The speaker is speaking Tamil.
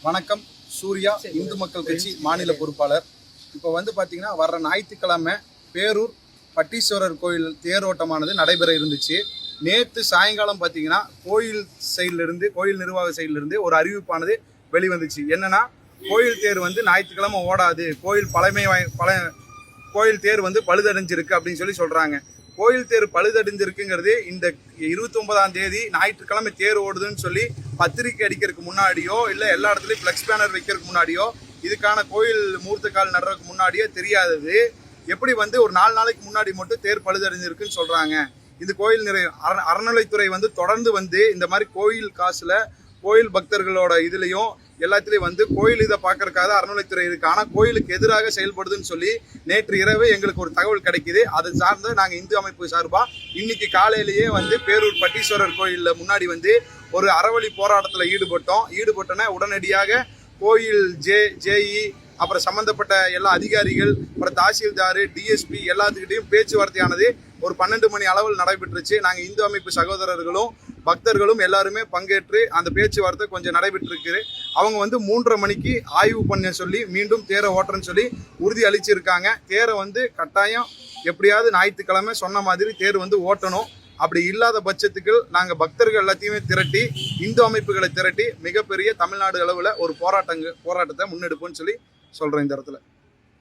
வணக்கம். சூர்யா, இந்து மக்கள் கட்சி மாநில பொறுப்பாளர். இப்போ பார்த்தீங்கன்னா வர்ற ஞாயிற்றுக்கிழமை பேரூர் பட்டீஸ்வரர் கோயில் தேரோட்டமானது நடைபெற இருந்துச்சு. நேற்று சாயங்காலம் பார்த்தீங்கன்னா கோயில் நிர்வாக சைட்லேருந்து ஒரு அறிவிப்பானது வெளிவந்துச்சு. என்னன்னா, கோயில் தேர் ஞாயிற்றுக்கிழமை ஓடாது, கோயில் தேர் பழுதடைஞ்சிருக்கு அப்படின்னு சொல்கிறாங்க. கோயில் தேர் பழுதடைஞ்சிருக்குங்கிறது இந்த 29ஆம் தேதி ஞாயிற்றுக்கிழமை தேர் ஓடுதுன்னு சொல்லி பத்திரிக்கை அடிக்கிறதுக்கு முன்னாடியோ இல்லை எல்லா இடத்துலையும் ஃப்ளெக்ஸ் பேனர் வைக்கிறதுக்கு முன்னாடியோ இதுக்கான கோயில் மூர்த்த கால் நடுறதுக்கு முன்னாடியோ தெரியாதது எப்படி ஒரு 4 நாளைக்கு முன்னாடி மட்டும் தேர் பழுதடைஞ்சிருக்குன்னு சொல்கிறாங்க. இந்த கோயில் அறநிலைத்துறை தொடர்ந்து இந்த மாதிரி கோயில் காசுல கோயில் பக்தர்களோட இதுலையும் எல்லாத்துலேயும் கோயில் இதை பார்க்கறதுக்காக அறநிலைத்துறை இருக்கு. ஆனால் கோயிலுக்கு எதிராக செயல்படுதுன்னு சொல்லி நேற்று இரவு எங்களுக்கு ஒரு தகவல் கிடைக்குது. அதை சார்ந்து நாங்கள் இந்து அமைப்பு சார்பாக இன்னைக்கு காலையிலேயே பேரூர் பட்டீஸ்வரர் கோயிலில் முன்னாடி ஒரு அறவழி போராட்டத்தில் ஈடுபட்டோன்னே உடனடியாக கோயில் ஜேஇ அப்புறம் சம்மந்தப்பட்ட எல்லா அதிகாரிகள் அப்புறம் தாசில்தார் டிஎஸ்பி எல்லாத்துக்கிட்டையும் பேச்சுவார்த்தையானது ஒரு 12 மணி அளவில் நடைபெற்றுச்சு. நாங்கள் இந்து அமைப்பு சகோதரர்களும் பக்தர்களும் எல்லாருமே பங்கேற்று அந்த பேச்சுவார்த்தை கொஞ்சம் நடைபெற்றிருக்கு. அவங்க 3:30 மணிக்கு ஆய்வு பண்ண சொல்லி மீண்டும் தேரை ஓட்டுறேன்னு சொல்லி உறுதி அளிச்சிருக்காங்க. தேரை கட்டாயம் எப்படியாவது ஞாயிற்றுக்கிழமை சொன்ன மாதிரி தேர் ஓட்டணும். அப்படி இல்லாத பட்சத்துக்கு நாங்கள் பக்தர்கள் எல்லாத்தையுமே திரட்டி இந்து அமைப்புகளை திரட்டி மிகப்பெரிய தமிழ்நாடு அளவில் ஒரு போராட்டத்தை முன்னெடுப்போம்னு சொல்லி சொல்கிறேன் இந்த இடத்துல.